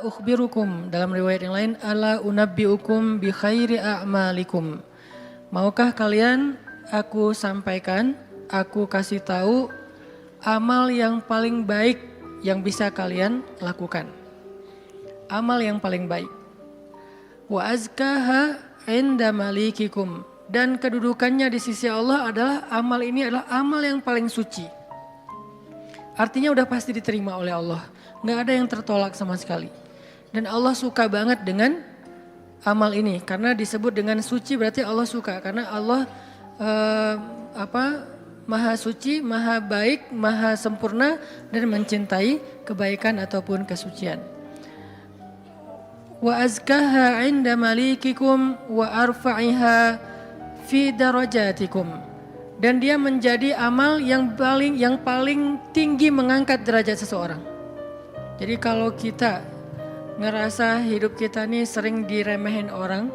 ukhbirukum, dalam riwayat yang lain, ala unabbiukum bi khairi a'malikum. Maukah kalian aku sampaikan, aku kasih tahu amal yang paling baik yang bisa kalian lakukan. Amal yang paling baik. Wa azkaha inda malikikum. Dan kedudukannya di sisi Allah adalah amal ini adalah amal yang paling suci. Artinya udah pasti diterima oleh Allah. Nggak ada yang tertolak sama sekali. Dan Allah suka banget dengan amal ini. Karena disebut dengan suci berarti Allah suka. Karena Allah maha suci, maha baik, maha sempurna dan mencintai kebaikan ataupun kesucian. Wa azkaha inda malikikum wa arfa'iha fi darajatikum. Dan dia menjadi amal yang paling tinggi mengangkat derajat seseorang. Jadi kalau kita ngerasa hidup kita nih sering diremehin orang,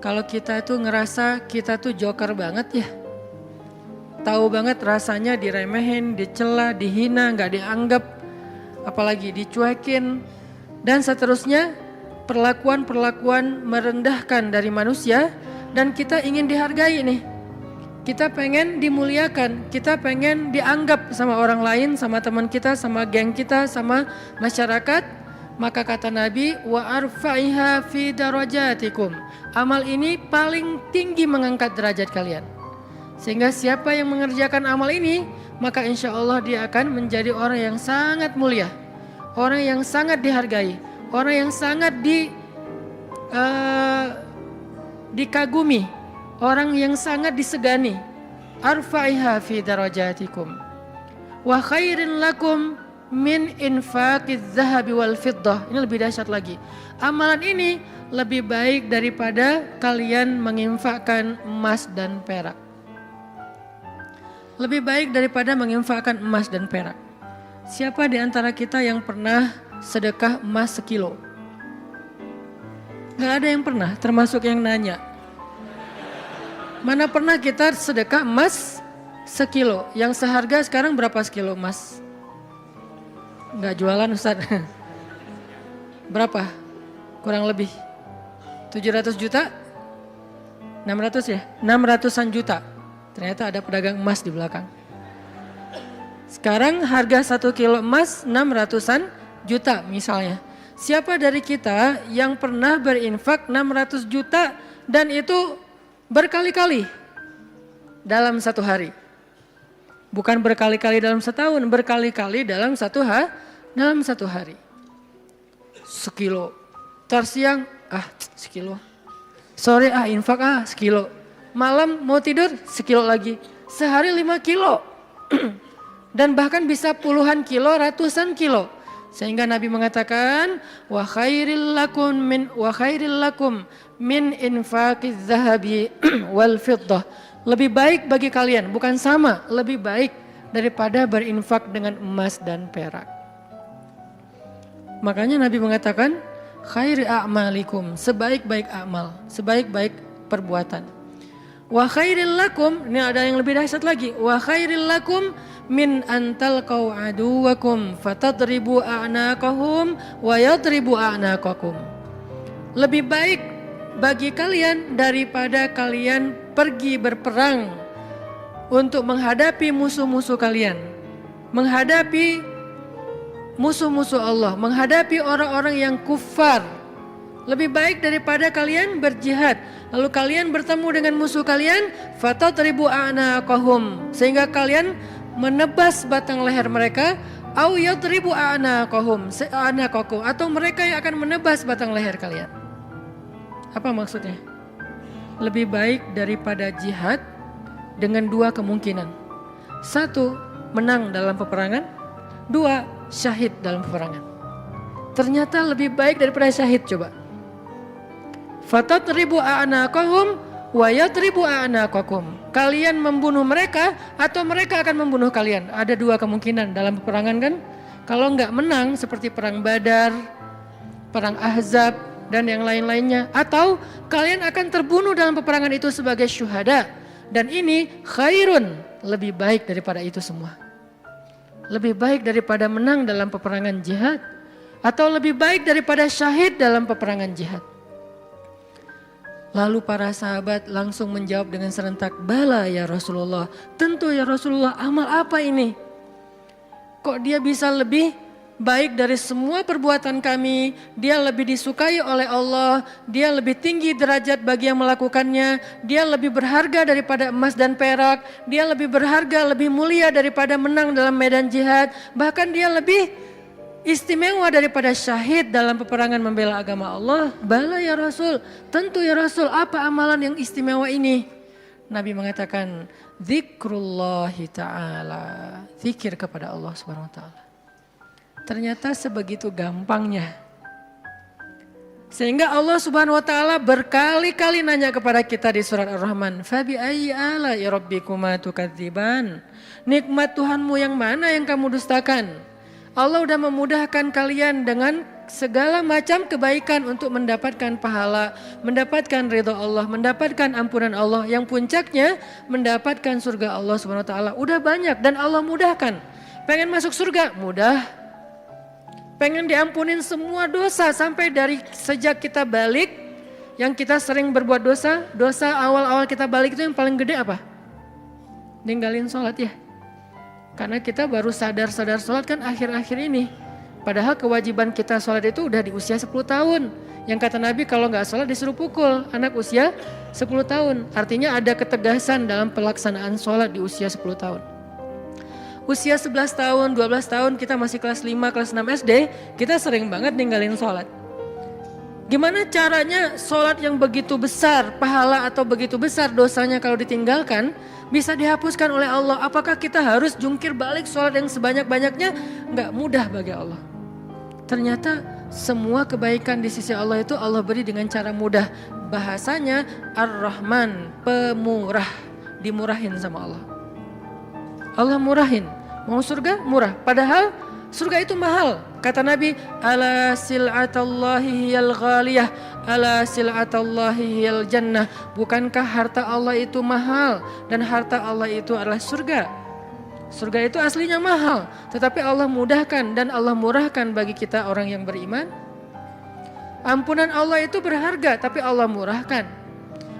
kalau kita tuh ngerasa kita tuh joker banget ya, tahu banget rasanya diremehin, dicela, dihina, nggak dianggap, apalagi dicuekin, dan seterusnya perlakuan-perlakuan merendahkan dari manusia, dan kita ingin dihargai nih. Kita pengen dimuliakan, kita pengen dianggap sama orang lain, sama teman kita, sama geng kita, sama masyarakat. Maka kata Nabi, wa arfa'iha fi darajatikum. Amal ini paling tinggi mengangkat derajat kalian. Sehingga siapa yang mengerjakan amal ini, maka insya Allah dia akan menjadi orang yang sangat mulia. Orang yang sangat dihargai. Orang yang sangat dikagumi. Orang yang sangat disegani. Arfa'iha fi darajatikum. Wa khairin lakum min infaqiz zahabi wal fiddah. Ini lebih dahsyat lagi. Amalan ini lebih baik daripada kalian menginfakkan emas dan perak. Lebih baik daripada menginfakkan emas dan perak. Siapa di antara kita yang pernah sedekah emas sekilo? Gak ada yang pernah, termasuk yang nanya. Mana pernah kita sedekah emas sekilo? Yang seharga sekarang berapa sekilo emas? Gak jualan Ustaz. Berapa? Kurang lebih 700 juta? 600 ya? 600-an juta. Ternyata ada pedagang emas di belakang. Sekarang harga 1 kilo emas 600-an juta misalnya. Siapa dari kita yang pernah berinfak 600 juta dan itu berkali-kali dalam satu hari? Bukan berkali-kali dalam setahun, berkali-kali dalam satu hari. Sekilo. Ntar siang, sekilo. Sore infak sekilo. Malam mau tidur sekilo lagi. Sehari 5 kilo. Dan bahkan bisa puluhan kilo, ratusan kilo. Sehingga Nabi mengatakan wa khairil lakum min infaqiz zahabi wal fiddah. Lebih baik bagi kalian, bukan sama, lebih baik daripada berinfak dengan emas dan perak. Makanya Nabi mengatakan khairi a'malikum, sebaik-baik amal, sebaik-baik perbuatan. Wa khairil lakum, ini ada yang lebih dahsyat lagi. Wa khairil lakum min antalqau aduwakum fatadribu a'naqahum wa yadribu a'naqakum. Lebih baik bagi kalian daripada kalian pergi berperang untuk menghadapi musuh-musuh kalian. Menghadapi musuh-musuh Allah, menghadapi orang-orang yang kufar. Lebih baik daripada kalian berjihad. Lalu kalian bertemu dengan musuh kalian, fatadribu a'naqahum, sehingga kalian menebas batang leher mereka, au yadribu a'naqahum, atau mereka yang akan menebas batang leher kalian. Apa maksudnya? Lebih baik daripada jihad dengan dua kemungkinan. Satu, menang dalam peperangan. Dua, syahid dalam peperangan. Ternyata lebih baik daripada syahid, coba. Fatadribu a'naqahum wa yadribu a'naqakum. Kalian membunuh mereka atau mereka akan membunuh kalian. Ada dua kemungkinan dalam peperangan kan. Kalau enggak menang seperti perang Badar, perang Ahzab dan yang lain-lainnya, atau kalian akan terbunuh dalam peperangan itu sebagai syuhada. Dan ini khairun, lebih baik daripada itu semua. Lebih baik daripada menang dalam peperangan jihad, Atau lebih baik daripada syahid dalam peperangan jihad? Lalu para sahabat langsung menjawab dengan serentak, bala ya Rasulullah, tentu ya Rasulullah, amal apa ini? Kok dia bisa lebih baik dari semua perbuatan kami, dia lebih disukai oleh Allah, dia lebih tinggi derajat bagi yang melakukannya, dia lebih berharga daripada emas dan perak, dia lebih berharga, lebih mulia daripada menang dalam medan jihad, bahkan dia lebih istimewa daripada syahid dalam peperangan membela agama Allah. Bala ya Rasul, tentu ya Rasul, apa amalan yang istimewa ini? Nabi mengatakan, zikrullahi ta'ala, zikir kepada Allah subhanahu wa ta'ala. Ternyata sebegitu gampangnya. Sehingga Allah subhanahu wa ta'ala berkali-kali nanya kepada kita di surat Ar-Rahman, fabi ayyi ala'i rabbikuma tukadziban, nikmat Tuhanmu yang mana yang kamu dustakan? Allah udah memudahkan kalian dengan segala macam kebaikan untuk mendapatkan pahala, mendapatkan ridha Allah, mendapatkan ampunan Allah, yang puncaknya mendapatkan surga Allah Subhanahu wa taala. Udah banyak dan Allah mudahkan. Pengen masuk surga? Mudah. Pengen diampunin semua dosa sampai dari sejak kita balik, yang kita sering berbuat dosa, dosa awal-awal kita balik itu yang paling gede apa? Ninggalin sholat ya. Karena kita baru sadar-sadar sholat kan akhir-akhir ini. Padahal kewajiban kita sholat itu udah di usia 10 tahun. Yang kata Nabi kalau nggak sholat disuruh pukul anak usia 10 tahun. Artinya ada ketegasan dalam pelaksanaan sholat di usia 10 tahun. Usia 11 tahun, 12 tahun kita masih kelas 5, kelas 6 SD. Kita sering banget ninggalin sholat. Gimana caranya sholat yang begitu besar pahala atau begitu besar dosanya kalau ditinggalkan bisa dihapuskan oleh Allah? Apakah kita harus jungkir balik sholat yang sebanyak-banyaknya? Enggak mudah bagi Allah. Ternyata semua kebaikan di sisi Allah itu Allah beri dengan cara mudah. Bahasanya Ar-Rahman, pemurah, dimurahin sama Allah. Allah murahin, mau surga murah. Padahal surga itu mahal. Kata Nabi, ala sil'atallahi hiyal ghaliyah, ala sil'atallahi hiyal jannah. Bukankah harta Allah itu mahal dan harta Allah itu adalah surga? Surga itu aslinya mahal, tetapi Allah mudahkan dan Allah murahkan bagi kita orang yang beriman. Ampunan Allah itu berharga, tapi Allah murahkan.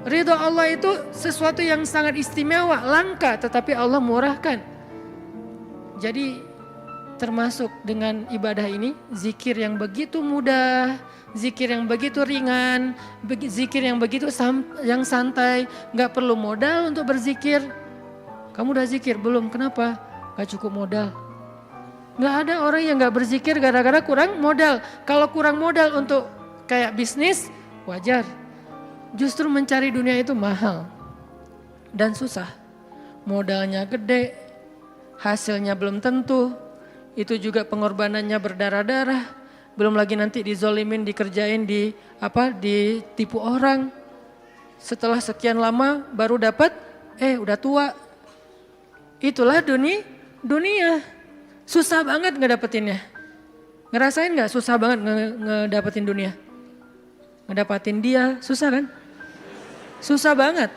Ridho Allah itu sesuatu yang sangat istimewa, langka, tetapi Allah murahkan. Jadi termasuk dengan ibadah ini, zikir yang begitu mudah, zikir yang begitu ringan, zikir yang begitu yang santai, gak perlu modal untuk berzikir. Kamu udah zikir belum? Kenapa? Gak cukup modal. Gak ada orang yang gak berzikir gara-gara kurang modal. Kalau kurang modal untuk kayak bisnis, wajar. Justru mencari dunia itu mahal dan susah. Modalnya gede, hasilnya belum tentu. Itu juga pengorbanannya berdarah-darah. Belum lagi nanti dizolimin, dikerjain, ditipu orang. Setelah sekian lama baru dapat, udah tua. Itulah dunia. Susah banget ngedapetinnya. Ngerasain gak susah banget ngedapetin dunia? Ngedapetin dia, susah kan? Susah banget.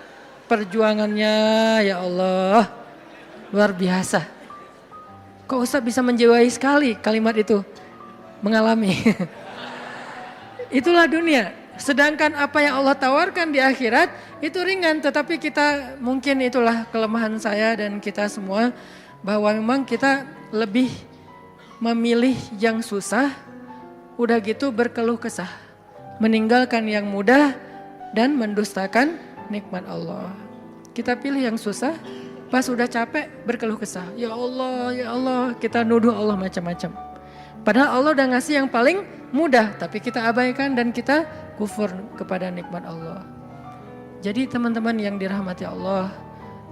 Perjuangannya ya Allah, luar biasa. Kok Ustaz bisa menjiwai sekali kalimat itu? Mengalami. Itulah dunia. Sedangkan apa yang Allah tawarkan di akhirat itu ringan. Tetapi kita mungkin itulah kelemahan saya dan kita semua. Bahwa memang kita lebih memilih yang susah. Udah gitu berkeluh kesah. Meninggalkan yang mudah dan mendustakan nikmat Allah. Kita pilih yang susah. Pas udah capek berkeluh kesah, ya Allah, kita nuduh Allah macam-macam. Padahal Allah udah ngasih yang paling mudah, tapi kita abaikan dan kita kufur kepada nikmat Allah. Jadi teman-teman yang dirahmati Allah,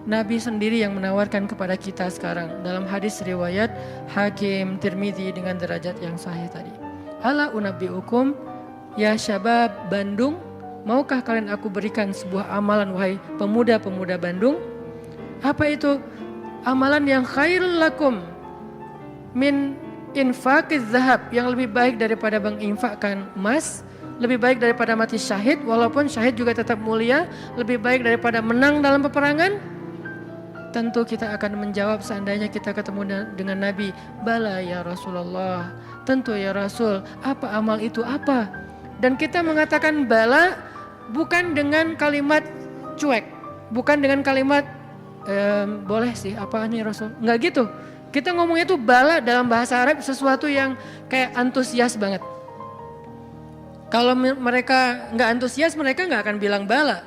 Nabi sendiri yang menawarkan kepada kita sekarang dalam hadis riwayat Hakim Tirmidzi dengan derajat yang sahih tadi. Ala unabbiukum ya syabab Bandung, maukah kalian aku berikan sebuah amalan wahai pemuda-pemuda Bandung? Apa itu? Amalan yang khairul lakum min infaqiz zahab, yang lebih baik daripada menginfakkan emas, lebih baik daripada mati syahid, walaupun syahid juga tetap mulia, lebih baik daripada menang dalam peperangan. Tentu kita akan menjawab seandainya kita ketemu dengan Nabi, bala ya Rasulullah, tentu ya Rasul. Apa amal itu apa? Dan kita mengatakan bala bukan dengan kalimat cuek, bukan dengan kalimat boleh sih apaan nih Rasul. Enggak gitu. Kita ngomongnya tuh bala dalam bahasa Arab sesuatu yang kayak antusias banget. Kalau mereka nggak antusias, mereka nggak akan bilang bala.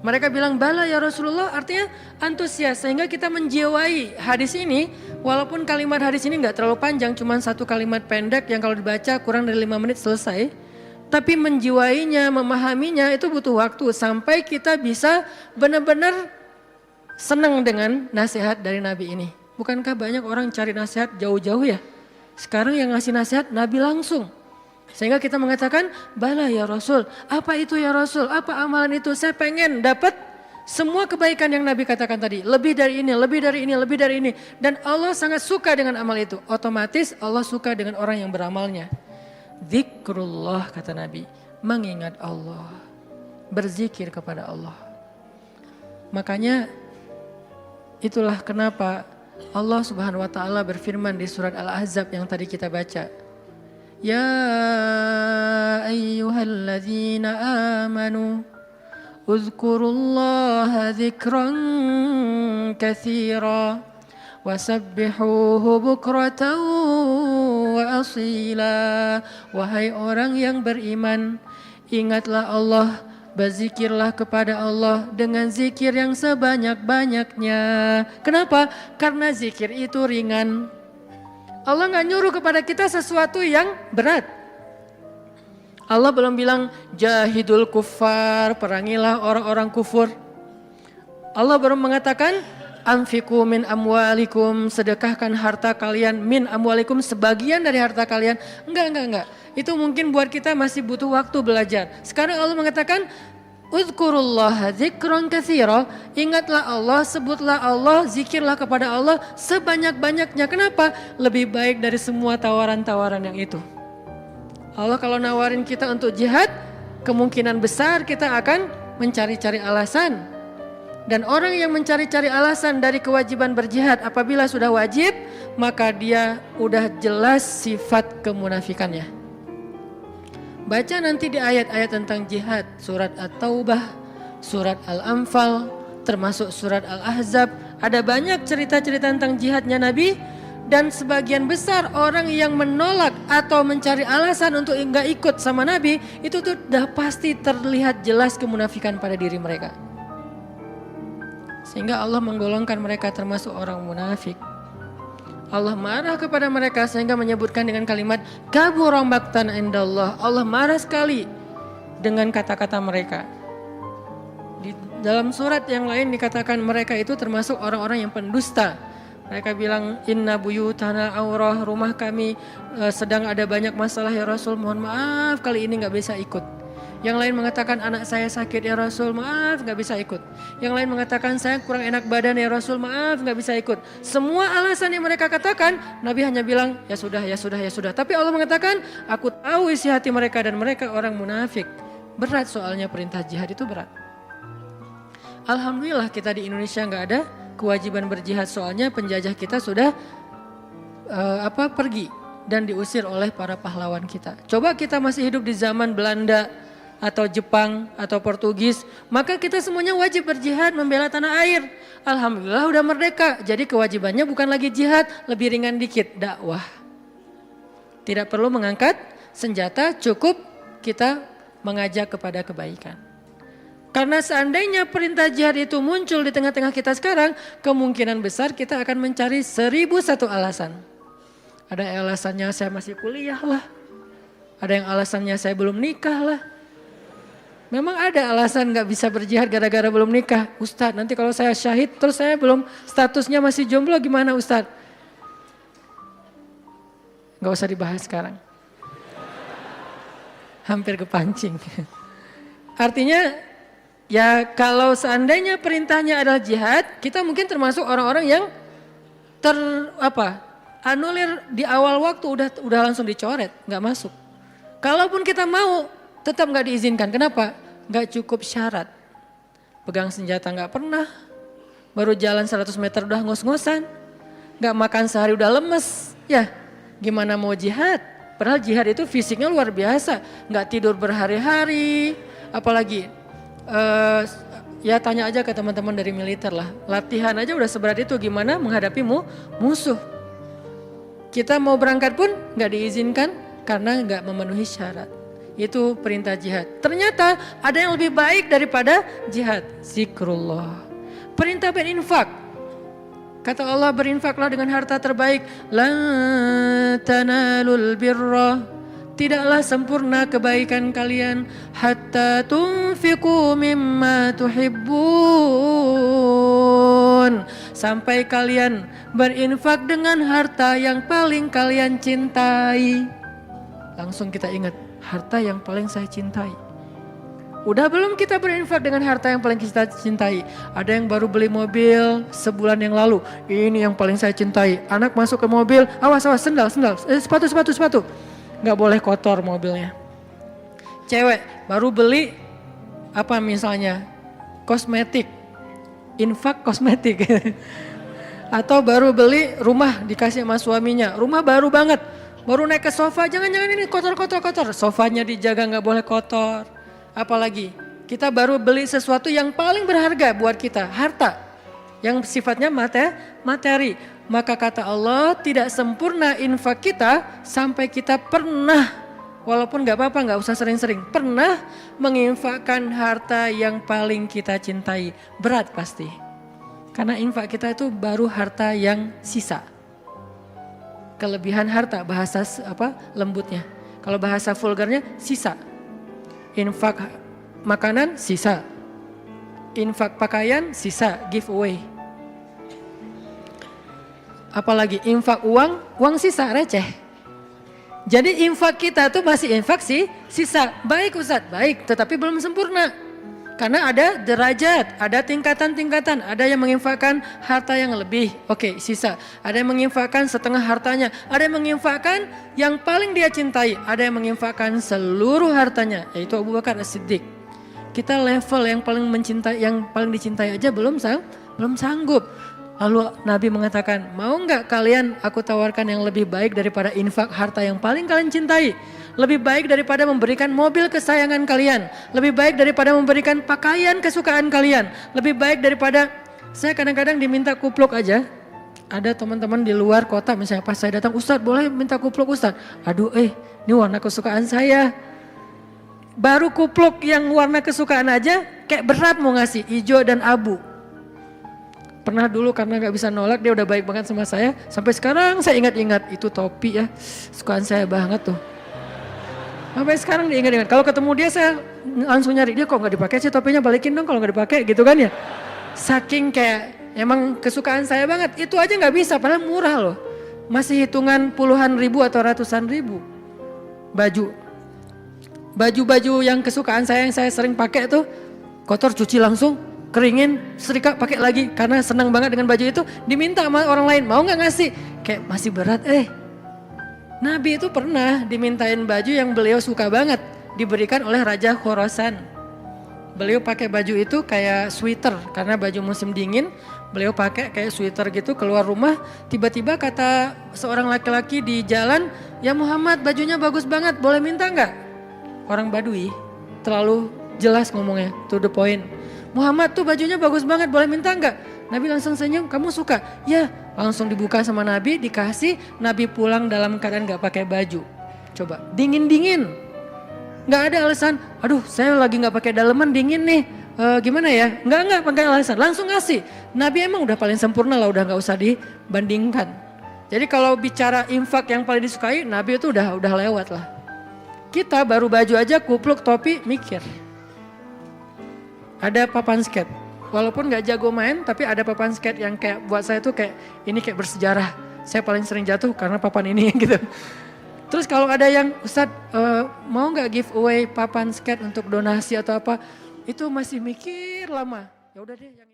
Mereka bilang bala ya Rasulullah, artinya antusias. Sehingga kita menjiwai hadis ini, walaupun kalimat hadis ini nggak terlalu panjang, cuma satu kalimat pendek yang kalau dibaca kurang dari 5 menit selesai. Tapi menjiwainya, memahaminya itu butuh waktu sampai kita bisa benar-benar senang dengan nasihat dari Nabi ini. Bukankah banyak orang cari nasihat jauh-jauh ya? Sekarang yang ngasih nasihat Nabi langsung. Sehingga kita mengatakan, bala ya Rasul, apa itu ya Rasul, apa amalan itu? Saya pengen dapat semua kebaikan yang Nabi katakan tadi. Lebih dari ini, lebih dari ini, lebih dari ini. Dan Allah sangat suka dengan amal itu. Otomatis Allah suka dengan orang yang beramalnya. Zikrullah kata Nabi, mengingat Allah. Berzikir kepada Allah. Makanya itulah kenapa Allah Subhanahu wa taala berfirman di surat Al-Ahzab yang tadi kita baca. Ya ayyuhalladzina amanu uzkurullaha dzikran katsira wasabbihuhu bukratan wa asila. Wahai orang yang beriman, ingatlah Allah, berzikirlah kepada Allah dengan zikir yang sebanyak-banyaknya. Kenapa? Karena zikir itu ringan. Allah gak nyuruh kepada kita sesuatu yang berat. Allah belum bilang jahidul kuffar, perangilah orang-orang kufur. Allah baru mengatakan anfiqu min amwalikum, sedekahkan harta kalian, min amwalikum, sebagian dari harta kalian. Enggak. Itu mungkin buat kita masih butuh waktu belajar. Sekarang Allah mengatakan uzkurullaha dzikran katsira, ingatlah Allah, sebutlah Allah, zikirlah kepada Allah sebanyak-banyaknya. Kenapa? Lebih baik dari semua tawaran-tawaran yang itu. Allah kalau nawarin kita untuk jihad, kemungkinan besar kita akan mencari-cari alasan. Dan orang yang mencari-cari alasan dari kewajiban berjihad apabila sudah wajib, maka dia udah jelas sifat kemunafikannya. Baca nanti di ayat-ayat tentang jihad, surat At-Taubah, surat Al-Anfal, termasuk surat Al-Ahzab. Ada banyak cerita-cerita tentang jihadnya Nabi. Dan sebagian besar orang yang menolak atau mencari alasan untuk enggak ikut sama Nabi, itu tuh udah pasti terlihat jelas kemunafikan pada diri mereka. Sehingga Allah menggolongkan mereka termasuk orang munafik. Allah marah kepada mereka sehingga menyebutkan dengan kalimat kabura maqtan indallah. Allah marah sekali dengan kata-kata mereka. Di dalam surat yang lain dikatakan mereka itu termasuk orang-orang yang pendusta. Mereka bilang inna buyutana aurah, rumah kami sedang ada banyak masalah ya Rasul, mohon maaf kali ini gak bisa ikut. Yang lain mengatakan anak saya sakit ya Rasul, maaf gak bisa ikut. Yang lain mengatakan saya kurang enak badan ya Rasul, maaf gak bisa ikut. Semua alasan yang mereka katakan, Nabi hanya bilang ya sudah. Tapi Allah mengatakan aku tahu isi hati mereka dan mereka orang munafik. Berat soalnya perintah jihad itu berat. Alhamdulillah kita di Indonesia gak ada kewajiban berjihad soalnya penjajah kita sudah pergi dan diusir oleh para pahlawan kita. Coba kita masih hidup di zaman Belanda atau Jepang atau Portugis, maka kita semuanya wajib berjihad membela tanah air. Alhamdulillah udah merdeka, jadi kewajibannya bukan lagi jihad, lebih ringan dikit, dakwah. Tidak perlu mengangkat senjata, cukup kita mengajak kepada kebaikan. Karena seandainya perintah jihad itu muncul di tengah-tengah kita sekarang, kemungkinan besar kita akan mencari 1001 alasan. Ada yang alasannya saya masih kuliah lah, ada yang alasannya saya belum nikah lah. Memang ada alasan gak bisa berjihad gara-gara belum nikah. Ustadz nanti kalau saya syahid terus saya belum statusnya masih jomblo gimana Ustadz? Gak usah dibahas sekarang. Hampir kepancing. Artinya ya kalau seandainya perintahnya adalah jihad, kita mungkin termasuk orang-orang yang anulir di awal waktu udah langsung dicoret, gak masuk. Kalaupun kita mau tetap gak diizinkan. Kenapa? Gak cukup syarat. Pegang senjata gak pernah. Baru jalan 100 meter udah ngos-ngosan. Gak makan sehari udah lemes. Ya, Gimana mau jihad? Padahal jihad itu fisiknya luar biasa. Nggak tidur berhari-hari. Apalagi ya tanya aja ke teman-teman dari militer lah. Latihan aja udah seberat itu, gimana menghadapi musuh. Kita mau berangkat pun nggak diizinkan karena nggak memenuhi syarat. Itu perintah jihad. Ternyata ada yang lebih baik daripada jihad. Zikrullah. Perintah berinfak. Kata Allah, berinfaklah dengan harta terbaik. Lan tanalul birra. Tidaklah sempurna kebaikan kalian hatta tunfiqu mimma tuhibbun, sampai kalian berinfak dengan harta yang paling kalian cintai. Langsung kita ingat, harta yang paling saya cintai. Udah belum kita berinfak dengan harta yang paling kita cintai? Ada yang baru beli mobil sebulan yang lalu, ini yang paling saya cintai. Anak masuk ke mobil, awas sendal, sepatu. Nggak boleh kotor mobilnya. Cewek baru beli apa misalnya kosmetik, infak kosmetik. Atau baru beli rumah dikasih sama suaminya, rumah baru banget, baru naik ke sofa, jangan ini kotor. Sofanya dijaga nggak boleh kotor. Apalagi kita baru beli sesuatu yang paling berharga buat kita, harta yang sifatnya materi. Maka kata Allah, tidak sempurna infak kita sampai kita pernah, walaupun gak apa-apa, gak usah sering-sering, pernah menginfakkan harta yang paling kita cintai. Berat pasti. Karena infak kita itu baru harta yang sisa. Kelebihan harta, bahasa lembutnya. Kalau bahasa vulgarnya, sisa. Infak makanan, sisa. Infak pakaian, sisa, giveaway. Apalagi infak uang sisa, receh. Jadi infak kita tuh masih infak sisa. Baik Ustadz, baik, tetapi belum sempurna. Karena ada derajat, ada tingkatan-tingkatan. Ada yang menginfakkan harta yang lebih, oke, sisa. Ada yang menginfakkan setengah hartanya. Ada yang menginfakkan yang paling dia cintai. Ada yang menginfakkan seluruh hartanya, yaitu Abu Bakar As-Siddiq. Kita level yang paling dicintai aja belum sanggup. Lalu Nabi mengatakan, mau nggak kalian aku tawarkan yang lebih baik daripada infak harta yang paling kalian cintai? Lebih baik daripada memberikan mobil kesayangan kalian. Lebih baik daripada memberikan pakaian kesukaan kalian. Lebih baik daripada, saya kadang-kadang diminta kupluk aja. Ada teman-teman di luar kota misalnya, pas saya datang, Ustadz boleh minta kupluk Ustadz? Aduh ini warna kesukaan saya. Baru kupluk yang warna kesukaan aja kayak berat mau ngasih, hijau dan abu. Pernah dulu karena gak bisa nolak, dia udah baik banget sama saya. Sampai sekarang saya ingat-ingat, itu topi ya, sukaan saya banget tuh. Sampai sekarang diingat-ingat, kalau ketemu dia saya langsung nyari, dia kok gak dipakai sih topinya, balikin dong kalau gak dipakai gitu kan ya. Saking kayak emang kesukaan saya banget, itu aja gak bisa padahal murah loh. Masih hitungan puluhan ribu atau ratusan ribu. Baju yang kesukaan saya yang saya sering pakai tuh, kotor cuci langsung, keringin, setrika, pakai lagi. Karena senang banget dengan baju itu, diminta sama orang lain, mau gak ngasih? Kayak masih berat Nabi itu pernah dimintain baju yang beliau suka banget, diberikan oleh Raja Khorasan. Beliau pakai baju itu kayak sweater, karena baju musim dingin, beliau pakai kayak sweater gitu, keluar rumah, tiba-tiba kata seorang laki-laki di jalan, ya Muhammad bajunya bagus banget, boleh minta gak? Orang Badui, terlalu jelas ngomongnya, to the point. Muhammad tuh bajunya bagus banget, boleh minta enggak? Nabi langsung senyum, kamu suka? Ya, langsung dibuka sama Nabi, dikasih. Nabi pulang dalam keadaan gak pakai baju. Coba, dingin-dingin. Gak ada alasan, aduh saya lagi gak pakai daleman, dingin nih. Gimana ya? Enggak pakai alasan, langsung ngasih. Nabi emang udah paling sempurna lah, udah gak usah dibandingkan. Jadi kalau bicara infak yang paling disukai, Nabi itu udah lewat lah. Kita baru baju aja, kupluk, topi, mikir. Ada papan skate, walaupun gak jago main, tapi ada papan skate yang kayak buat saya tuh kayak ini kayak bersejarah. Saya paling sering jatuh karena papan ini gitu. Terus kalau ada yang Ustadz mau gak giveaway papan skate untuk donasi atau apa, itu masih mikir lama. Ya udah deh yang ini.